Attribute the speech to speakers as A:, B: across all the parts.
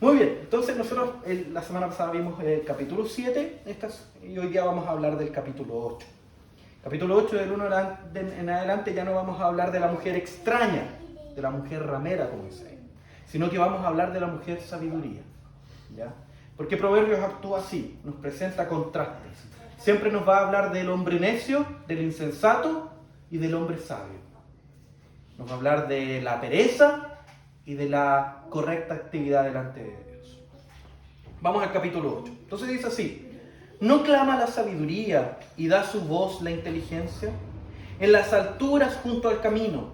A: Muy bien, entonces nosotros la semana pasada vimos el capítulo 7 y hoy día vamos a hablar del capítulo 8. Capítulo 8 del 1 en adelante ya no vamos a hablar de la mujer extraña, de la mujer ramera, como dice ahí, sino que vamos a hablar de la mujer sabiduría. ¿Ya? Porque Proverbios actúa así, nos presenta contrastes. Siempre nos va a hablar del hombre necio, del insensato y del hombre sabio. Nos va a hablar de la pereza y de la correcta actividad delante de Dios. Vamos al capítulo 8. Entonces dice así: ¿no clama la sabiduría y da su voz la inteligencia? En las alturas junto al camino,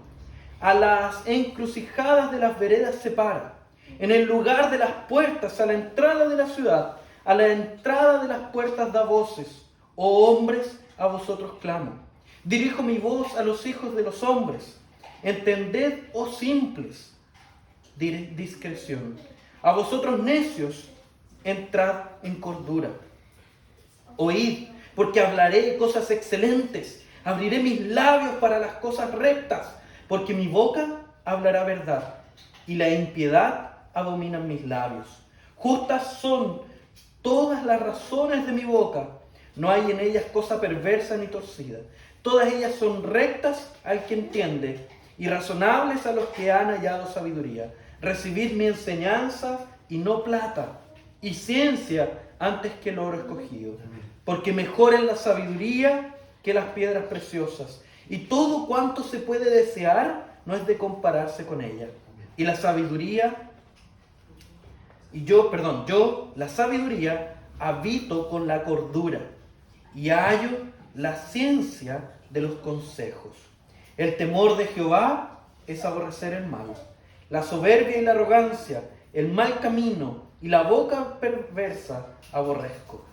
A: a las encrucijadas de las veredas se para. En el lugar de las puertas, a la entrada de la ciudad, a la entrada de las puertas da voces. Oh hombres, a vosotros clamo. Dirijo mi voz a los hijos de los hombres. Entended, oh simples, discreción. A vosotros necios, entrad en cordura. Oíd, porque hablaré cosas excelentes. Abriré mis labios para las cosas rectas, porque mi boca hablará verdad, y la impiedad abominan mis labios. Justas son todas las razones de mi boca, no hay en ellas cosa perversa ni torcida. Todas ellas son rectas al que entiende, y razonables a los que han hallado sabiduría. Recibid mi enseñanza y no plata, y ciencia antes que el oro escogido. Porque mejor es la sabiduría que las piedras preciosas, y todo cuanto se puede desear no es de compararse con ella. Y la sabiduría, yo, la sabiduría, habito con la cordura, y hallo la ciencia de los consejos. El temor de Jehová es aborrecer el mal, la soberbia y la arrogancia, el mal camino y la boca perversa aborrezco.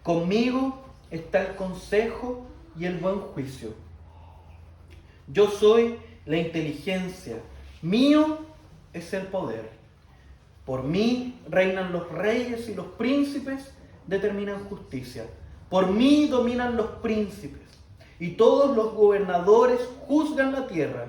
A: Conmigo está el consejo y el buen juicio. Yo soy la inteligencia, mío es el poder. Por mí reinan los reyes y los príncipes determinan justicia. Por mí dominan los príncipes y todos los gobernadores juzgan la tierra.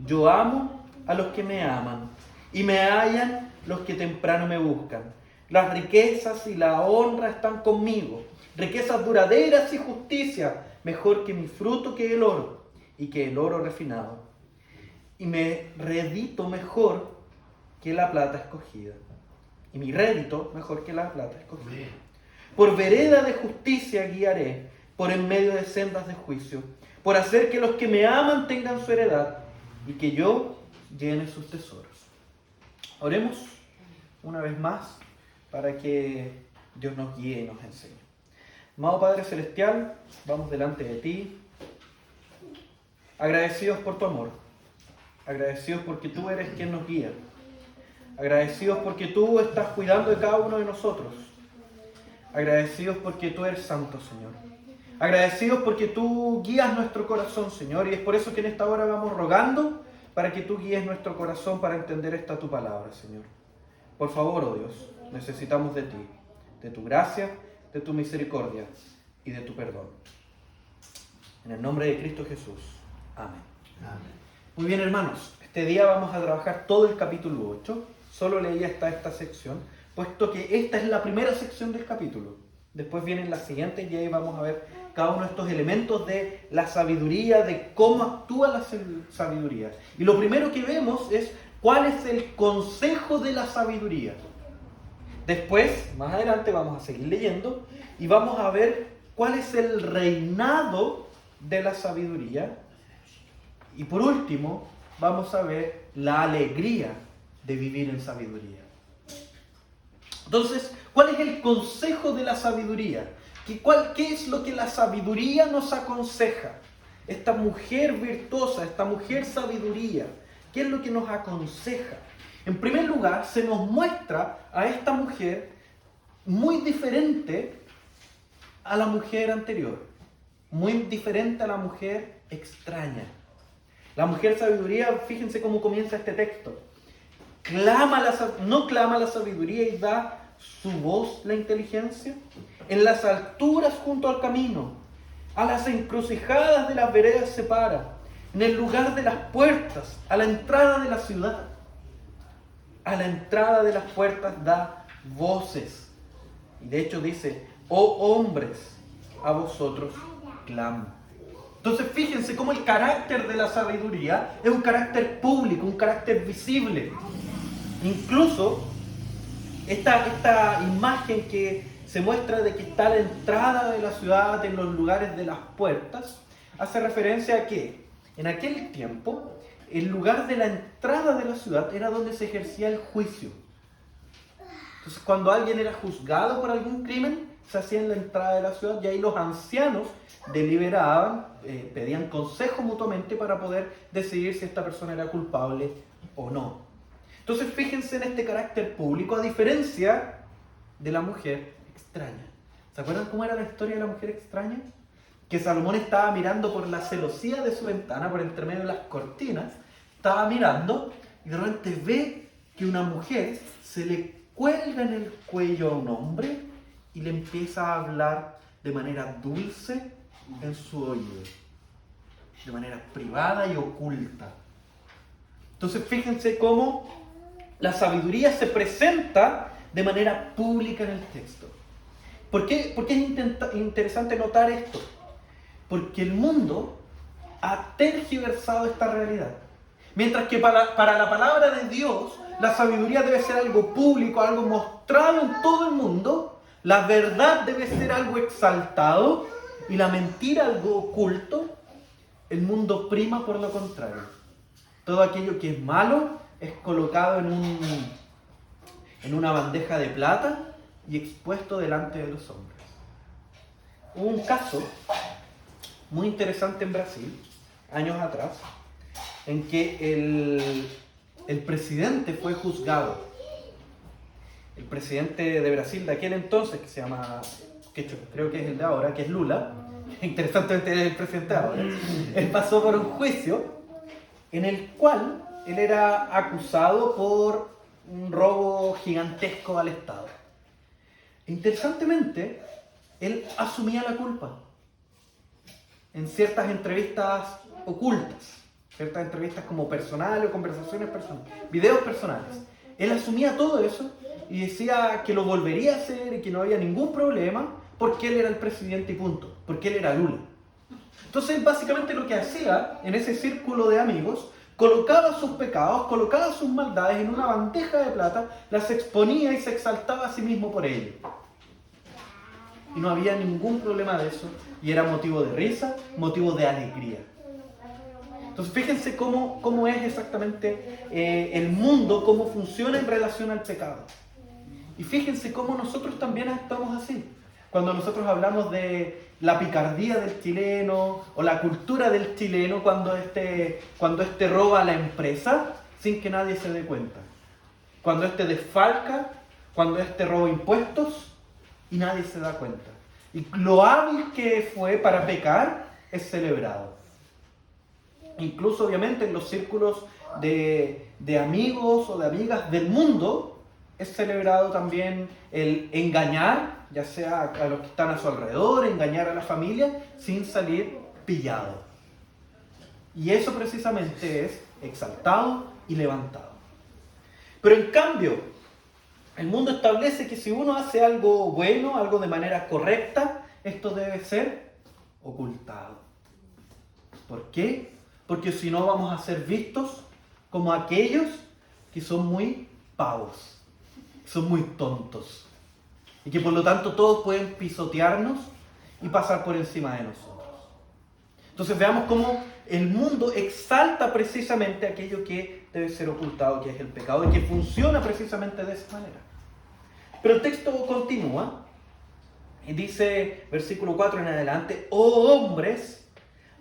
A: Yo amo a los que me aman y me hallan los que temprano me buscan. Las riquezas y la honra están conmigo, riquezas duraderas y justicia, mejor que mi fruto que el oro y que el oro refinado. Y me redito mejor que la plata escogida. Y mi rédito mejor que la plata escogida. Por vereda de justicia guiaré, por en medio de sendas de juicio, por hacer que los que me aman tengan su heredad y que yo llene sus tesoros. Oremos una vez más para que Dios nos guíe y nos enseñe. Amado Padre Celestial, vamos delante de ti, agradecidos por tu amor, agradecidos porque tú eres quien nos guía, agradecidos porque tú estás cuidando de cada uno de nosotros, agradecidos porque tú eres santo, Señor, agradecidos porque tú guías nuestro corazón, Señor, y es por eso que en esta hora vamos rogando para que tú guíes nuestro corazón para entender esta tu palabra, Señor. Por favor, oh Dios, necesitamos de ti, de tu gracia, de tu misericordia y de tu perdón. En el nombre de Cristo Jesús. Amén. Amén. Muy bien, hermanos. Este día vamos a trabajar todo el capítulo 8. Solo leí hasta esta sección, puesto que esta es la primera sección del capítulo. Después vienen las siguientes y ahí vamos a ver cada uno de estos elementos de la sabiduría, de cómo actúa la sabiduría. Y lo primero que vemos es cuál es el consejo de la sabiduría. Después, más adelante, vamos a seguir leyendo y vamos a ver cuál es el reinado de la sabiduría. Y por último, vamos a ver la alegría de vivir en sabiduría. Entonces, ¿cuál es el consejo de la sabiduría? ¿Qué es lo que la sabiduría nos aconseja? Esta mujer virtuosa, esta mujer sabiduría, ¿qué es lo que nos aconseja? En primer lugar, se nos muestra a esta mujer muy diferente a la mujer anterior, muy diferente a la mujer extraña. La mujer sabiduría, fíjense cómo comienza este texto. No clama la sabiduría y da su voz la inteligencia. En las alturas junto al camino, a las encrucijadas de las veredas se para. En el lugar de las puertas, a la entrada de la ciudad. A la entrada de las puertas da voces. Y de hecho dice, oh hombres, a vosotros clamo. Entonces fíjense cómo el carácter de la sabiduría es un carácter público, un carácter visible. Incluso esta imagen que se muestra de que está a la entrada de la ciudad, en los lugares de las puertas, hace referencia a que en aquel tiempo el lugar de la entrada de la ciudad era donde se ejercía el juicio. Entonces cuando alguien era juzgado por algún crimen, se hacía en la entrada de la ciudad y ahí los ancianos deliberaban, pedían consejo mutuamente para poder decidir si esta persona era culpable o no. Entonces fíjense en este carácter público, a diferencia de la mujer extraña. ¿Se acuerdan cómo era la historia de la mujer extraña? Que Salomón estaba mirando por la celosía de su ventana, por entre medio de las cortinas, estaba mirando y de repente ve que una mujer se le cuelga en el cuello a un hombre y le empieza a hablar de manera dulce en su oído, de manera privada y oculta. Entonces fíjense cómo la sabiduría se presenta de manera pública en el texto. ¿Por qué es interesante notar esto? Porque el mundo ha tergiversado esta realidad. Mientras que para la palabra de Dios, la sabiduría debe ser algo público, algo mostrado en todo el mundo, la verdad debe ser algo exaltado y la mentira algo oculto, el mundo prima por lo contrario. Todo aquello que es malo es colocado en una bandeja de plata y expuesto delante de los hombres. Hubo un caso muy interesante en Brasil, años atrás, en que el presidente fue juzgado. El presidente de Brasil de aquel entonces, que se llama, que creo que es el de ahora, que es Lula, interesantemente es el presidente de ahora, él pasó por un juicio en el cual él era acusado por un robo gigantesco al Estado. Interesantemente, él asumía la culpa en ciertas entrevistas ocultas, ciertas entrevistas como personales o conversaciones personales, videos personales. Él asumía todo eso y decía que lo volvería a hacer y que no había ningún problema porque él era el presidente y punto, porque él era Lula. Entonces él básicamente lo que hacía en ese círculo de amigos, colocaba sus pecados, colocaba sus maldades en una bandeja de plata, las exponía y se exaltaba a sí mismo por ello. Y no había ningún problema de eso, y era motivo de risa, motivo de alegría. Entonces fíjense cómo es exactamente el mundo, cómo funciona en relación al pecado. Y fíjense cómo nosotros también actuamos así. Cuando nosotros hablamos de la picardía del chileno o la cultura del chileno cuando este roba a la empresa sin que nadie se dé cuenta. Cuando este desfalca, cuando este roba impuestos y nadie se da cuenta. Y lo hábil que fue para pecar es celebrado. Incluso obviamente en los círculos de amigos o de amigas del mundo es celebrado también el engañar, ya sea a los que están a su alrededor, engañar a la familia sin salir pillado. Y eso precisamente es exaltado y levantado. Pero en cambio, el mundo establece que si uno hace algo bueno, algo de manera correcta, esto debe ser ocultado. ¿Por qué? Porque si no vamos a ser vistos como aquellos que son muy pavos, son muy tontos. Y que por lo tanto todos pueden pisotearnos y pasar por encima de nosotros. Entonces veamos cómo el mundo exalta precisamente aquello que debe ser ocultado, que es el pecado, y que funciona precisamente de esa manera. Pero el texto continúa y dice, versículo 4 en adelante: oh hombres,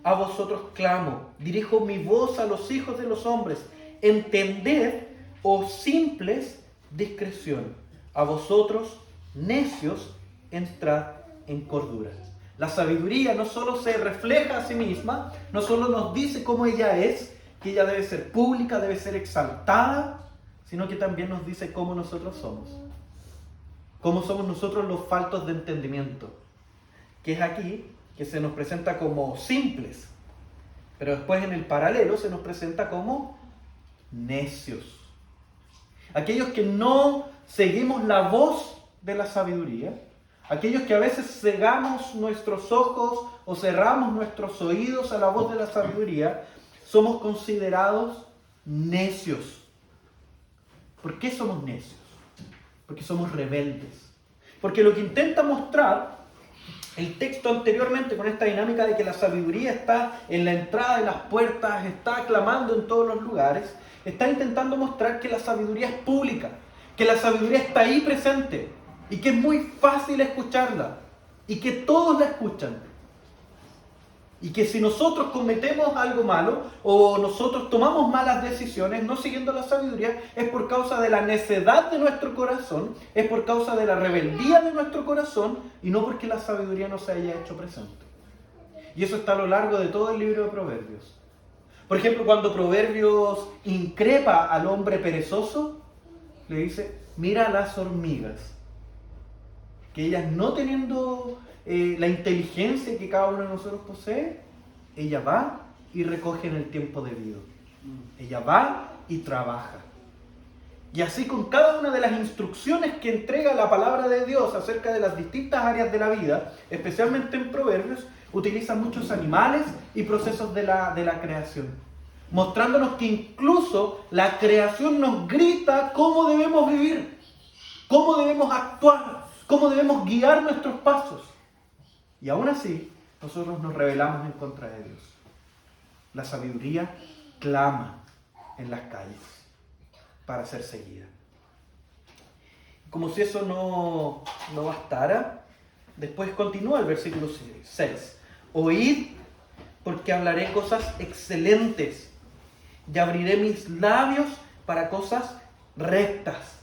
A: a vosotros clamo, dirijo mi voz a los hijos de los hombres, entended, oh simples, discreción, a vosotros necios, entrad en cordura. La sabiduría no solo se refleja a sí misma, no solo nos dice cómo ella es, que ella debe ser pública, debe ser exaltada, sino que también nos dice cómo nosotros somos. Cómo somos nosotros los faltos de entendimiento, que es aquí que se nos presenta como simples, pero después en el paralelo se nos presenta como necios. Aquellos que no seguimos la voz de la sabiduría, aquellos que a veces cegamos nuestros ojos o cerramos nuestros oídos a la voz de la sabiduría, somos considerados necios. ¿Por qué somos necios? Porque somos rebeldes. Porque lo que intenta mostrar el texto anteriormente con esta dinámica de que la sabiduría está en la entrada de las puertas, está clamando en todos los lugares, está intentando mostrar que la sabiduría es pública, que la sabiduría está ahí presente y que es muy fácil escucharla y que todos la escuchan. Y que si nosotros cometemos algo malo o nosotros tomamos malas decisiones no siguiendo la sabiduría, es por causa de la necedad de nuestro corazón, es por causa de la rebeldía de nuestro corazón y no porque la sabiduría no se haya hecho presente. Y eso está a lo largo de todo el libro de Proverbios. Por ejemplo, cuando Proverbios increpa al hombre perezoso, le dice, mira las hormigas, que ellas no teniendo la inteligencia que cada uno de nosotros posee, ella va y recoge en el tiempo debido. Ella va y trabaja. Y así con cada una de las instrucciones que entrega la palabra de Dios acerca de las distintas áreas de la vida, especialmente en Proverbios, utiliza muchos animales y procesos de la creación, mostrándonos que incluso la creación nos grita cómo debemos vivir, cómo debemos actuar, cómo debemos guiar nuestros pasos. Y aún así, nosotros nos rebelamos en contra de Dios. La sabiduría clama en las calles para ser seguida. Como si eso no bastara, después continúa el versículo 6. Oíd, porque hablaré cosas excelentes, y abriré mis labios para cosas rectas,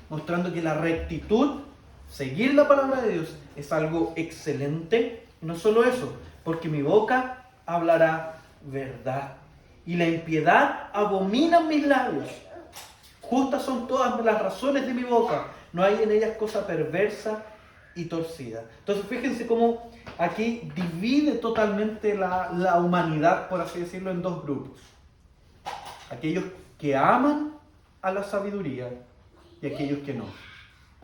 A: mostrando que la rectitud, seguir la palabra de Dios, es algo excelente. No solo eso, porque mi boca hablará verdad, y la impiedad abomina mis labios. Justas son todas las razones de mi boca, no hay en ellas cosa perversa y torcida. Entonces fíjense cómo aquí divide totalmente la humanidad, por así decirlo, en dos grupos. Aquellos que aman a la sabiduría y aquellos que no.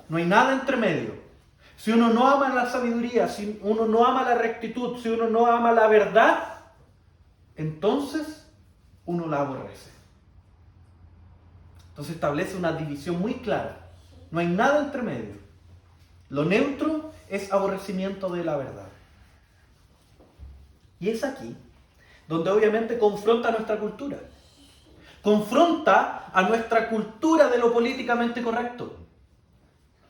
A: No hay nada entre medio. Si uno no ama la sabiduría, si uno no ama la rectitud, si uno no ama la verdad, entonces uno la aborrece. Entonces establece una división muy clara. No hay nada entre medio. Lo neutro es aborrecimiento de la verdad. Y es aquí donde obviamente confronta a nuestra cultura. Confronta a nuestra cultura de lo políticamente correcto.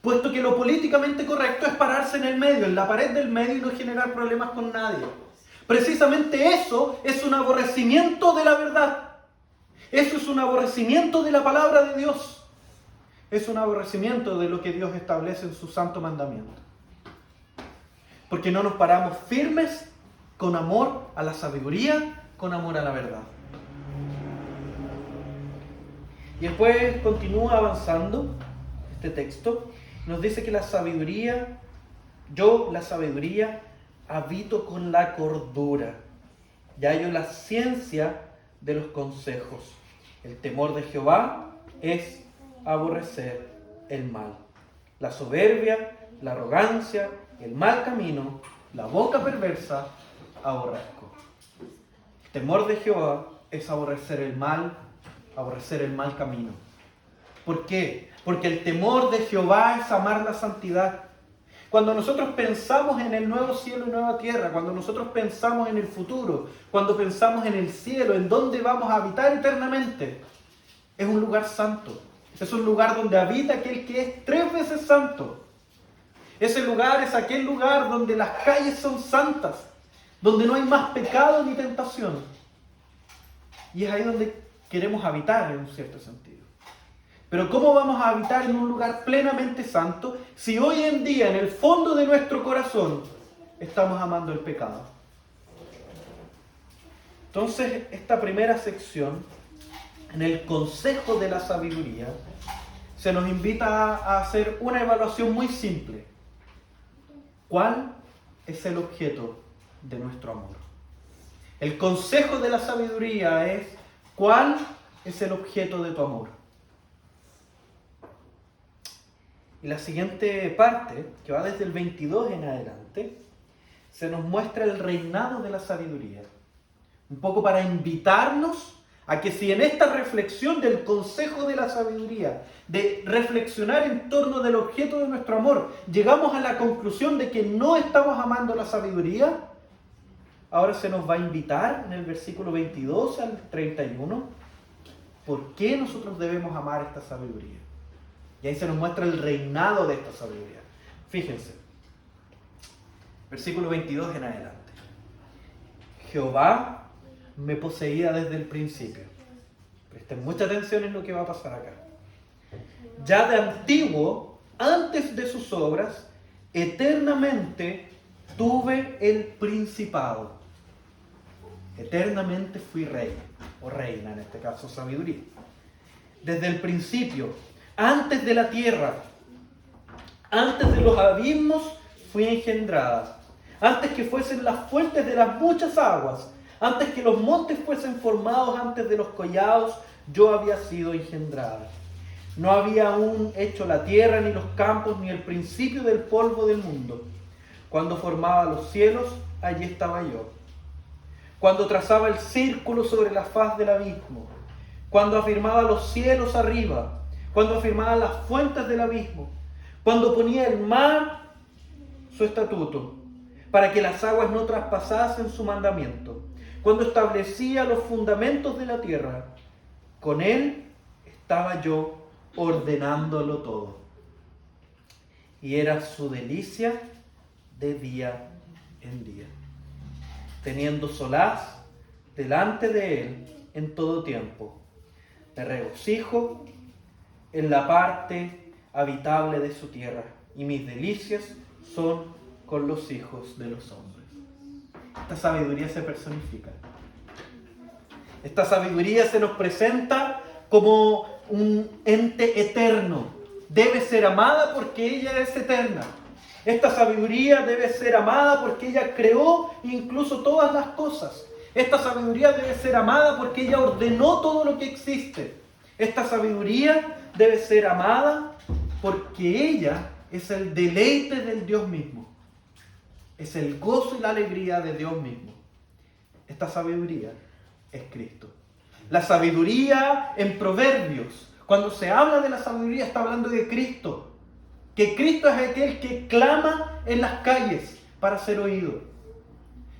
A: Puesto que lo políticamente correcto es pararse en el medio, en la pared del medio y no generar problemas con nadie. Precisamente eso es un aborrecimiento de la verdad. Eso es un aborrecimiento de la palabra de Dios. Es un aborrecimiento de lo que Dios establece en su santo mandamiento. Porque no nos paramos firmes con amor a la sabiduría, con amor a la verdad. Y después continúa avanzando este texto. Nos dice que la sabiduría, la sabiduría, habito con la cordura y hallo la ciencia de los consejos. El temor de Jehová es aborrecer el mal. La soberbia, la arrogancia, el mal camino, la boca perversa, aborrezco. El temor de Jehová es aborrecer el mal camino. ¿Por qué? Porque el temor de Jehová es amar la santidad. Cuando nosotros pensamos en el nuevo cielo y nueva tierra, cuando nosotros pensamos en el futuro, cuando pensamos en el cielo, en donde vamos a habitar eternamente, es un lugar santo. Es un lugar donde habita aquel que es 3 veces santo. Ese lugar es aquel lugar donde las calles son santas, donde no hay más pecado ni tentación. Y es ahí donde queremos habitar en un cierto sentido. Pero ¿cómo vamos a habitar en un lugar plenamente santo si hoy en día, en el fondo de nuestro corazón, estamos amando el pecado? Entonces, esta primera sección, en el consejo de la sabiduría, se nos invita a hacer una evaluación muy simple. ¿Cuál es el objeto de nuestro amor? El consejo de la sabiduría es: ¿cuál es el objeto de tu amor? Y la siguiente parte, que va desde el 22 en adelante, se nos muestra el reinado de la sabiduría. Un poco para invitarnos a que si en esta reflexión del consejo de la sabiduría, de reflexionar en torno del objeto de nuestro amor, llegamos a la conclusión de que no estamos amando la sabiduría, ahora se nos va a invitar en el versículo 22 al 31, ¿por qué nosotros debemos amar esta sabiduría? Y ahí se nos muestra el reinado de esta sabiduría. Fíjense, versículo 22 en adelante. Jehová me poseía desde el principio. Presten mucha atención en lo que va a pasar acá. Ya de antiguo, antes de sus obras, eternamente tuve el principado. Eternamente fui rey, o reina, en este caso sabiduría. Desde el principio, antes de la tierra, antes de los abismos, fui engendrada. Antes que fuesen las fuentes de las muchas aguas, antes que los montes fuesen formados, antes de los collados, yo había sido engendrada. No había aún hecho la tierra, ni los campos, ni el principio del polvo del mundo. Cuando formaba los cielos, allí estaba yo. Cuando trazaba el círculo sobre la faz del abismo. Cuando afirmaba los cielos arriba. Cuando afirmaba las fuentes del abismo. Cuando ponía el mar su estatuto, para que las aguas no traspasasen su mandamiento. Cuando establecía los fundamentos de la tierra, con él estaba yo ordenándolo todo. Y era su delicia de día en día, teniendo solaz delante de él en todo tiempo. Me regocijo en la parte habitable de su tierra, y mis delicias son con los hijos de los hombres. Esta sabiduría se personifica. Esta sabiduría se nos presenta como un ente eterno. Debe ser amada porque ella es eterna. Esta sabiduría debe ser amada porque ella creó incluso todas las cosas. Esta sabiduría debe ser amada porque ella ordenó todo lo que existe. Esta sabiduría debe ser amada porque ella es el deleite del Dios mismo. Es el gozo y la alegría de Dios mismo. Esta sabiduría es Cristo. La sabiduría en Proverbios, cuando se habla de la sabiduría, está hablando de Cristo. Que Cristo es aquel que clama en las calles para ser oído.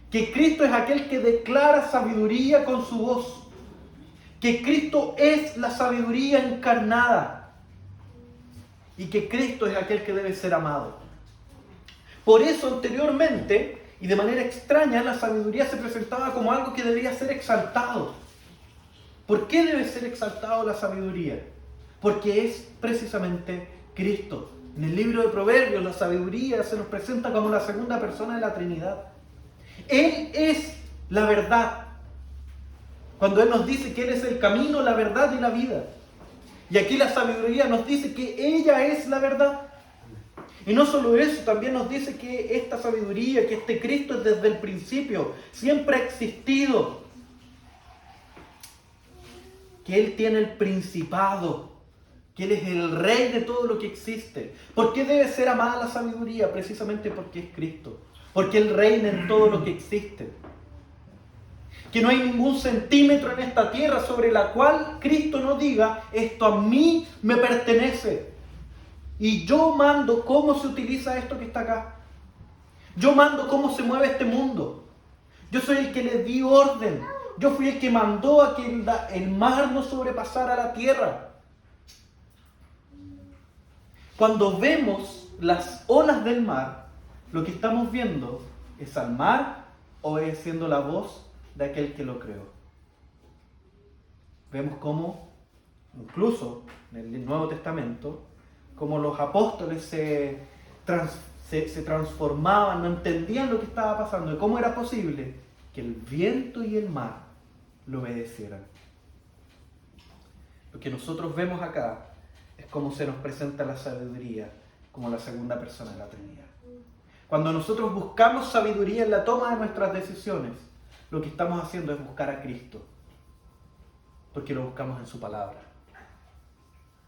A: Que Cristo es aquel que declara sabiduría con su voz. Que Cristo es la sabiduría encarnada. Y que Cristo es aquel que debe ser amado. Por eso anteriormente, y de manera extraña, la sabiduría se presentaba como algo que debía ser exaltado. ¿Por qué debe ser exaltado la sabiduría? Porque es precisamente Cristo. En el libro de Proverbios, la sabiduría se nos presenta como la segunda persona de la Trinidad. Él es la verdad. Cuando Él nos dice que Él es el camino, la verdad y la vida. Y aquí la sabiduría nos dice que ella es la verdad. Y no solo eso, también nos dice que esta sabiduría, que este Cristo es desde el principio, siempre ha existido. Que Él tiene el principado, que Él es el rey de todo lo que existe. ¿Por qué debe ser amada la sabiduría? Precisamente porque es Cristo, porque Él reina en todo lo que existe. Que no hay ningún centímetro en esta tierra sobre la cual Cristo no diga, esto a mí me pertenece. Y yo mando cómo se utiliza esto que está acá. Yo mando cómo se mueve este mundo. Yo soy el que le di orden. Yo fui el que mandó a que el mar no sobrepasara la tierra. Cuando vemos las olas del mar, lo que estamos viendo es al mar obedeciendo la voz de aquel que lo creó. Vemos cómo, incluso en el Nuevo Testamento, como los apóstoles se transformaban, no entendían lo que estaba pasando y cómo era posible que el viento y el mar lo obedecieran. Lo que nosotros vemos acá es cómo se nos presenta la sabiduría como la segunda persona de la Trinidad. Cuando nosotros buscamos sabiduría en la toma de nuestras decisiones, lo que estamos haciendo es buscar a Cristo, porque lo buscamos en su palabra.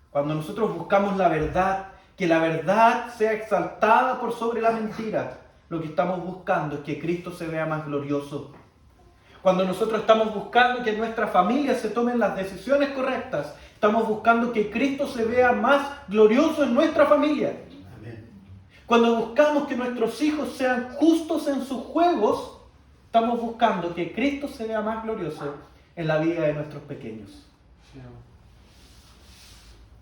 A: Cuando nosotros buscamos la verdad que la verdad sea exaltada por sobre la mentira. Lo que estamos buscando es que Cristo se vea más glorioso. Cuando nosotros estamos buscando que en nuestra familia se tomen las decisiones correctas, estamos buscando que Cristo se vea más glorioso en nuestra familia. Amén. Cuando buscamos que nuestros hijos sean justos en sus juegos, estamos buscando que Cristo se vea más glorioso en la vida de nuestros pequeños.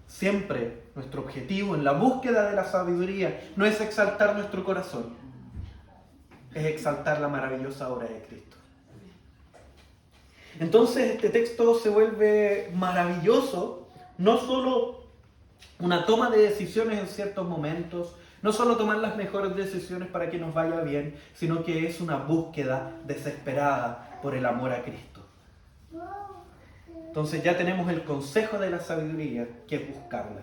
A: Siempre nuestro objetivo en la búsqueda de la sabiduría no es exaltar nuestro corazón, es exaltar la maravillosa obra de Cristo. Entonces este texto se vuelve maravilloso, no solo una toma de decisiones en ciertos momentos, no solo tomar las mejores decisiones para que nos vaya bien, sino que es una búsqueda desesperada por el amor a Cristo. Entonces ya tenemos el consejo de la sabiduría, que es buscarla.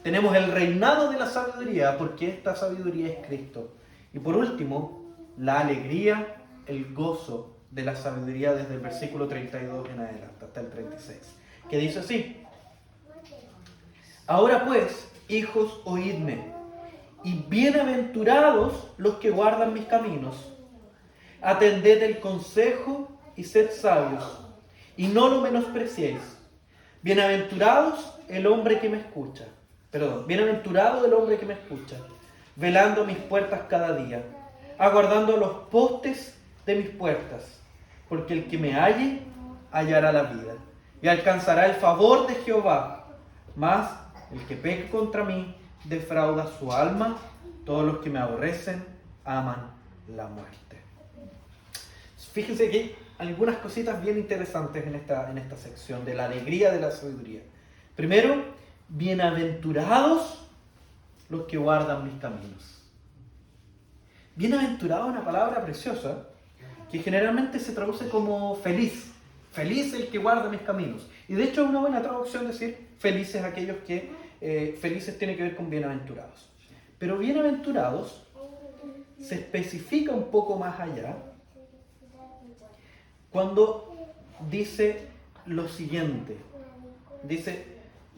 A: Tenemos el reinado de la sabiduría, porque esta sabiduría es Cristo. Y por último, la alegría, el gozo de la sabiduría desde el versículo 32 en adelante, hasta el 36, que dice así: ahora pues, hijos, oídme, y bienaventurados los que guardan mis caminos. Atended el consejo y sed sabios, y no lo menospreciéis. Bienaventurado el hombre que me escucha, velando mis puertas cada día, aguardando los postes de mis puertas, porque el que me halle hallará la vida, y alcanzará el favor de Jehová. Mas el que peque contra mí defrauda su alma. Todos los que me aborrecen aman la muerte. Fíjense que hay algunas cositas bien interesantes en esta sección de la alegría de la sabiduría. Primero, bienaventurados los que guardan mis caminos. Bienaventurado es una palabra preciosa que generalmente se traduce como feliz. Feliz el que guarda mis caminos. Y de hecho es una buena traducción decir felices aquellos que... felices tiene que ver con bienaventurados. Pero bienaventurados se especifica un poco más allá cuando dice lo siguiente. Dice,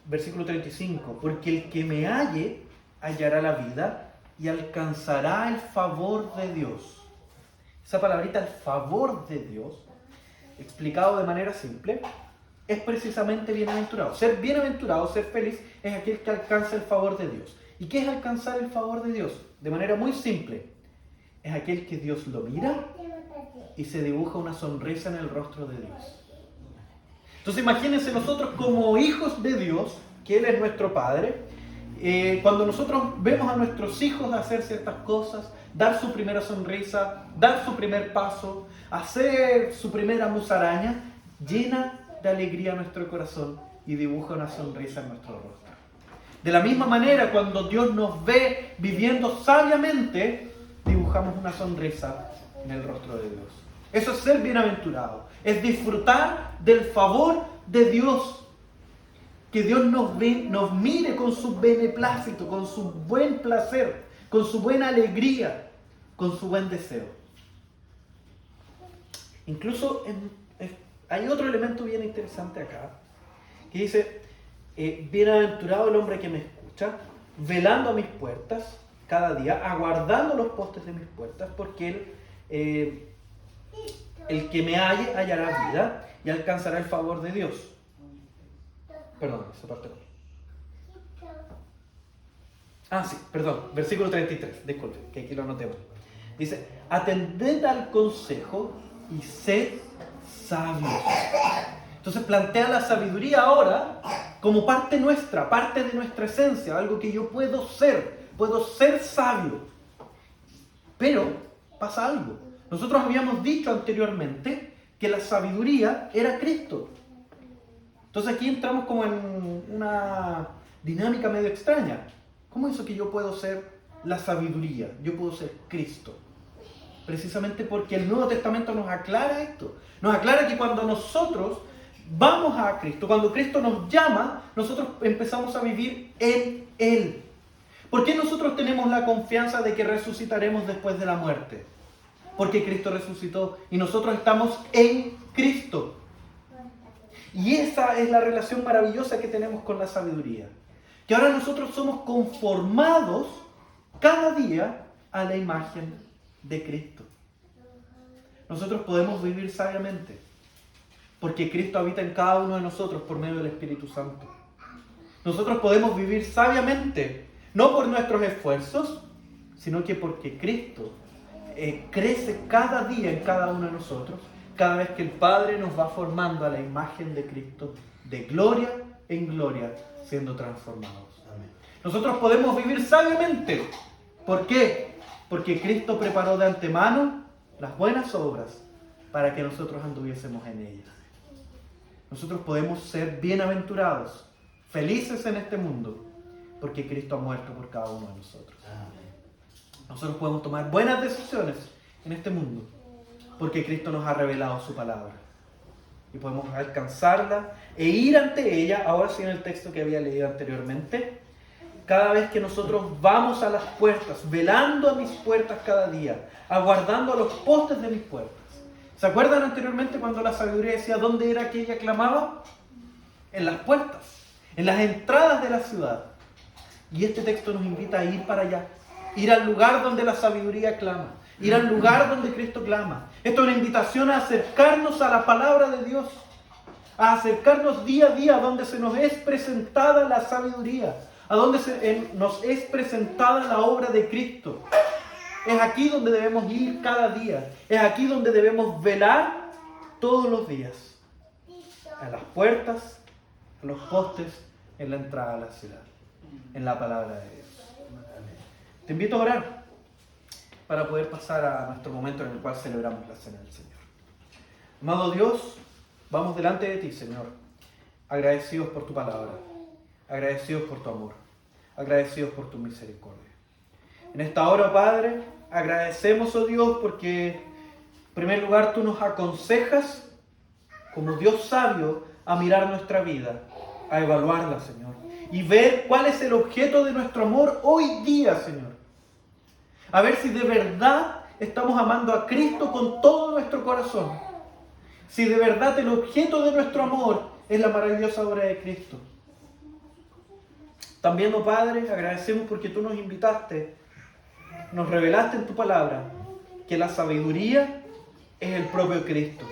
A: versículo 35, porque el que me halle hallará la vida y alcanzará el favor de Dios. Esa palabrita, el favor de Dios, explicado de manera simple, es precisamente bienaventurado. Ser bienaventurado, ser feliz, es aquel que alcanza el favor de Dios. ¿Y qué es alcanzar el favor de Dios? De manera muy simple, es aquel que Dios lo mira y se dibuja una sonrisa en el rostro de Dios. Entonces imagínense nosotros como hijos de Dios, que Él es nuestro Padre, cuando nosotros vemos a nuestros hijos hacer ciertas cosas, dar su primera sonrisa, dar su primer paso, hacer su primera musaraña, llena de alegría nuestro corazón y dibuja una sonrisa en nuestro rostro. De la misma manera, cuando Dios nos ve viviendo sabiamente, dibujamos una sonrisa en el rostro de Dios. Eso es ser bienaventurado, es disfrutar del favor de Dios. Que Dios nos mire con su beneplácito, con su buen placer, con su buena alegría, con su buen deseo. Incluso hay otro elemento bien interesante acá, que dice, bienaventurado el hombre que me escucha, velando a mis puertas cada día, aguardando los postes de mis puertas, porque el que me halle hallará vida y alcanzará el favor de Dios. Perdón, esa parte no. Versículo 33, disculpe, que aquí lo anoté mal. Dice, atended al consejo y sed sabios. Entonces plantea la sabiduría ahora como parte nuestra, parte de nuestra esencia, algo que yo puedo ser sabio. Pero pasa algo. Nosotros habíamos dicho anteriormente que la sabiduría era Cristo. Entonces aquí entramos como en una dinámica medio extraña. ¿Cómo es eso que yo puedo ser la sabiduría? Yo puedo ser Cristo. Precisamente porque el Nuevo Testamento nos aclara esto. Nos aclara que cuando nosotros vamos a Cristo, cuando Cristo nos llama, nosotros empezamos a vivir en Él. ¿Por qué nosotros tenemos la confianza de que resucitaremos después de la muerte? Porque Cristo resucitó y nosotros estamos en Cristo. Y esa es la relación maravillosa que tenemos con la sabiduría. que ahora nosotros somos conformados cada día a la imagen de Cristo. Nosotros podemos vivir sabiamente, porque Cristo habita en cada uno de nosotros por medio del Espíritu Santo. Nosotros podemos vivir sabiamente, no por nuestros esfuerzos, sino que porque Cristo crece cada día en cada uno de nosotros, cada vez que el Padre nos va formando a la imagen de Cristo, de gloria en gloria, siendo transformados. Amén. Nosotros podemos vivir sabiamente. ¿Por qué? Porque Cristo preparó de antemano las buenas obras para que nosotros anduviésemos en ellas. Nosotros podemos ser bienaventurados, felices en este mundo, porque Cristo ha muerto por cada uno de nosotros. Nosotros podemos tomar buenas decisiones en este mundo, porque Cristo nos ha revelado su palabra. Y podemos alcanzarla e ir ante ella, ahora sí en el texto que había leído anteriormente, cada vez que nosotros vamos a las puertas, velando a mis puertas cada día, aguardando a los postes de mis puertas. ¿Se acuerdan anteriormente cuando la sabiduría decía dónde era que ella clamaba? En las puertas, en las entradas de la ciudad. Y este texto nos invita a ir para allá, ir al lugar donde la sabiduría clama, ir al lugar donde Cristo clama. Esto es una invitación a acercarnos a la palabra de Dios, a acercarnos día a día donde se nos es presentada la sabiduría, a donde nos es presentada la obra de Cristo. Es aquí donde debemos ir cada día, es aquí donde debemos velar todos los días, a las puertas, a los postes, en la entrada a la ciudad, en la palabra de Dios. Te invito a orar para poder pasar a nuestro momento en el cual celebramos la cena del Señor. Amado Dios, vamos delante de ti, Señor, agradecidos por tu palabra, agradecidos por tu amor, agradecidos por tu misericordia. En esta hora, Padre, agradecemos, oh Dios, porque en primer lugar tú nos aconsejas como Dios sabio a mirar nuestra vida, a evaluarla, Señor, y ver cuál es el objeto de nuestro amor hoy día, Señor. A ver si de verdad estamos amando a Cristo con todo nuestro corazón. Si de verdad el objeto de nuestro amor es la maravillosa obra de Cristo. También, oh Padre, agradecemos porque tú nos invitaste, nos revelaste en tu palabra que la sabiduría es el propio Cristo.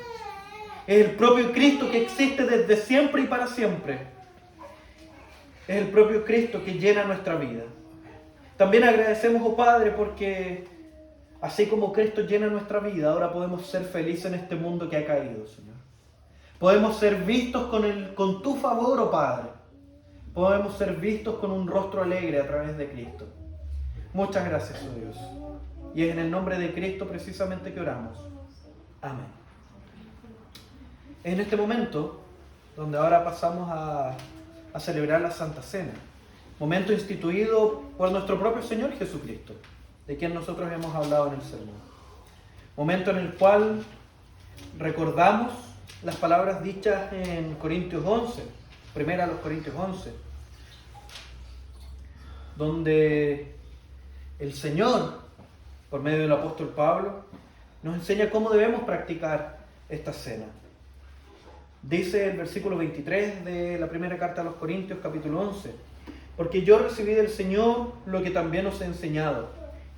A: Es el propio Cristo que existe desde siempre y para siempre. Es el propio Cristo que llena nuestra vida. También agradecemos, oh Padre, porque así como Cristo llena nuestra vida, ahora podemos ser felices en este mundo que ha caído, Señor. Podemos ser vistos con tu favor, oh Padre. Podemos ser vistos con un rostro alegre a través de Cristo. Muchas gracias, oh Dios. Y es en el nombre de Cristo precisamente que oramos. Amén. En este momento, donde ahora pasamos a celebrar la Santa Cena, momento instituido por nuestro propio Señor Jesucristo, de quien nosotros hemos hablado en el sermón. Momento en el cual recordamos las palabras dichas en Corintios 11, primera a los Corintios 11, donde el Señor, por medio del apóstol Pablo, nos enseña cómo debemos practicar esta cena. Dice el versículo 23 de la primera carta a los Corintios, capítulo 11, porque yo recibí del Señor lo que también os he enseñado,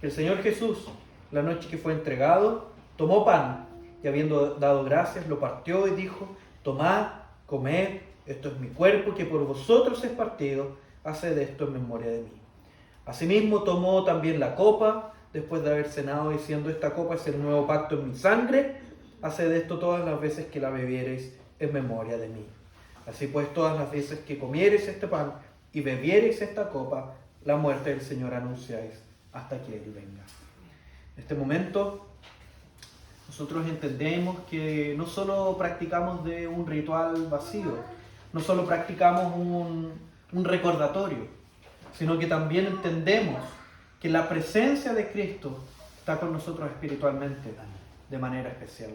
A: que el Señor Jesús, la noche que fue entregado, tomó pan y habiendo dado gracias, lo partió y dijo, tomad, comed, esto es mi cuerpo que por vosotros es partido, haced esto en memoria de mí. Asimismo tomó también la copa, después de haber cenado, diciendo, esta copa es el nuevo pacto en mi sangre, haced esto todas las veces que la bebiereis en memoria de mí. Así pues, todas las veces que comiereis este pan y bebiereis esta copa, la muerte del Señor anunciáis hasta que Él venga. En este momento, nosotros entendemos que no solo practicamos de un ritual vacío, no solo practicamos un recordatorio, sino que también entendemos que la presencia de Cristo está con nosotros espiritualmente de manera especial.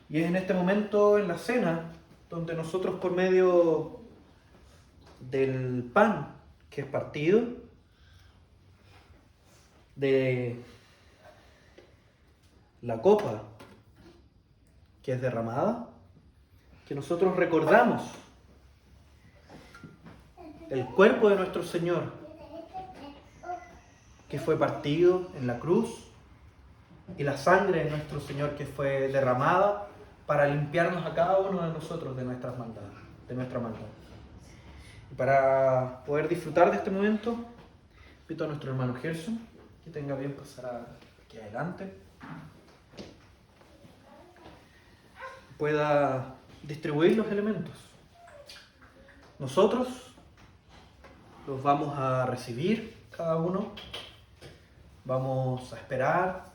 A: Y es en este momento, en la cena, donde nosotros por medio del pan que es partido, de la copa que es derramada, que nosotros recordamos el cuerpo de nuestro Señor, que fue partido en la cruz, y la sangre de nuestro Señor que fue derramada para limpiarnos a cada uno de nosotros de nuestras maldades, de nuestra maldad. Y para poder disfrutar de este momento, invito a nuestro hermano Gerson, que tenga bien pasar aquí adelante, pueda distribuir los elementos. Nosotros los vamos a recibir cada uno, vamos a esperar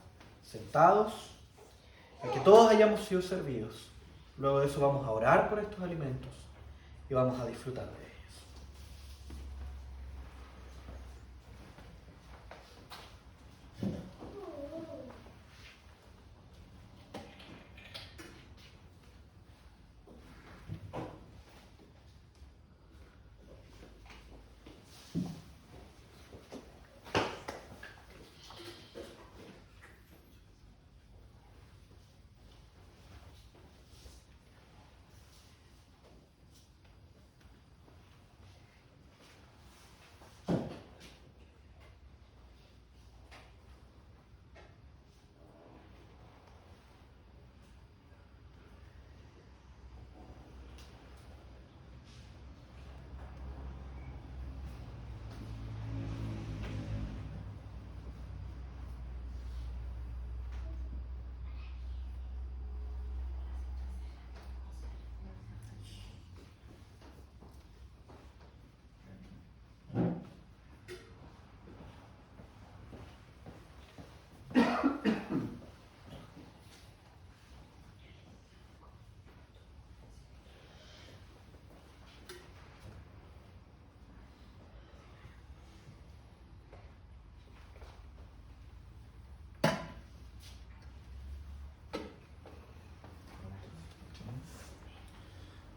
A: sentados a que todos hayamos sido servidos. Luego de eso vamos a orar por estos alimentos y vamos a disfrutar de ellos.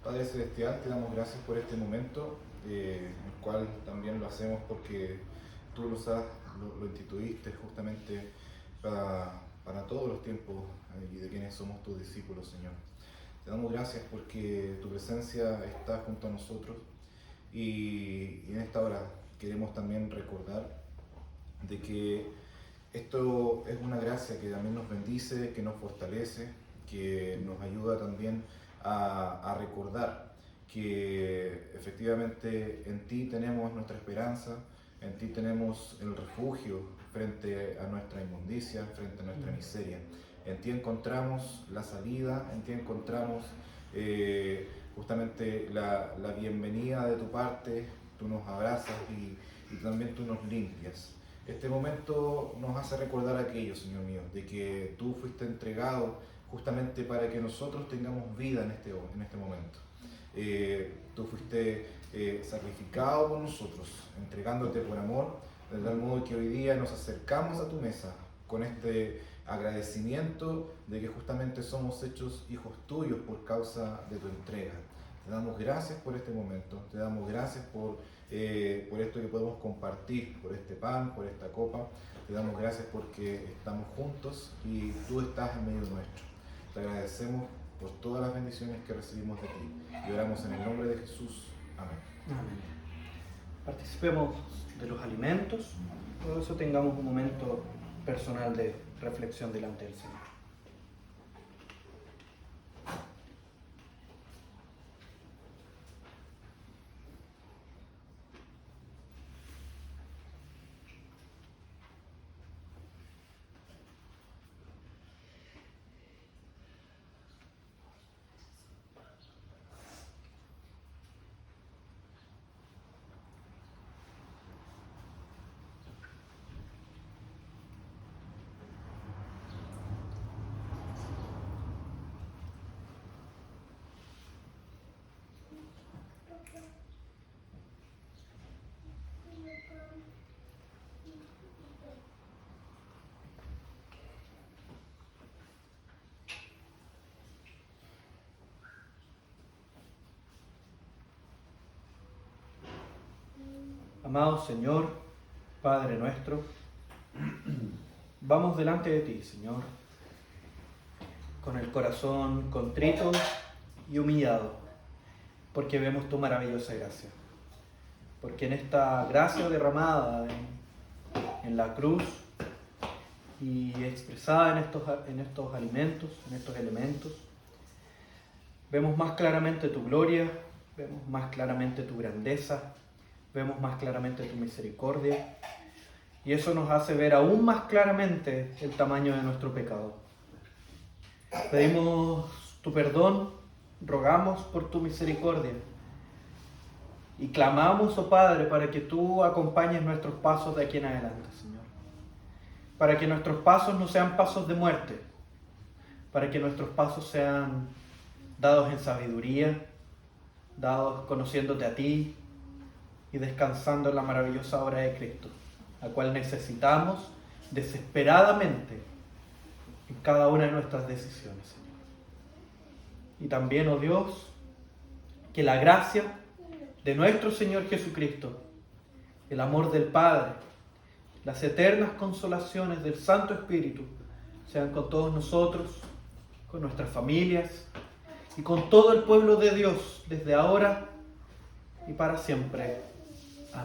B: Padre Celestial, te damos gracias por este momento, el cual también lo hacemos porque tú lo instituiste justamente para todos los tiempos y de quienes somos tus discípulos, Señor. Te damos gracias porque tu presencia está junto a nosotros y en esta hora queremos también recordar de que esto es una gracia que también nos bendice, que nos fortalece, que nos ayuda también a recordar que efectivamente en ti tenemos nuestra esperanza, en ti tenemos el refugio frente a nuestra inmundicia, frente a nuestra miseria. En ti encontramos la salida, en ti encontramos justamente la bienvenida de tu parte, tú nos abrazas y también tú nos limpias. Este momento nos hace recordar aquello, Señor mío, de que tú fuiste entregado justamente para que nosotros tengamos vida en este momento. Tú fuiste sacrificado por nosotros, entregándote por amor, de tal modo que hoy día nos acercamos a tu mesa con este agradecimiento de que justamente somos hechos hijos tuyos por causa de tu entrega. Te damos gracias por este momento, te damos gracias por esto que podemos compartir, por este pan, por esta copa. Te damos gracias porque estamos juntos y tú estás en medio nuestro. Te agradecemos por todas las bendiciones que recibimos de ti y oramos en el nombre de Jesús. Amén.
A: Amén. Participemos de los alimentos, por eso tengamos un momento personal de reflexión delante del Señor. Amado Señor, Padre nuestro, vamos delante de ti, Señor, con el corazón contrito y humillado, porque vemos tu maravillosa gracia, porque en esta gracia derramada en la cruz y expresada en estos alimentos, en estos elementos, vemos más claramente tu gloria, vemos más claramente tu grandeza, vemos más claramente tu misericordia, y eso nos hace ver aún más claramente el tamaño de nuestro pecado. Pedimos tu perdón, rogamos por tu misericordia y clamamos, oh Padre, para que tú acompañes nuestros pasos de aquí en adelante, Señor. Para que nuestros pasos no sean pasos de muerte, para que nuestros pasos sean dados en sabiduría, dados conociéndote a ti y descansando en la maravillosa obra de Cristo, la cual necesitamos desesperadamente en cada una de nuestras decisiones, Señor. Y también, oh Dios, que la gracia de nuestro Señor Jesucristo, el amor del Padre, las eternas consolaciones del Santo Espíritu sean con todos nosotros, con nuestras familias y con todo el pueblo de Dios desde ahora y para siempre.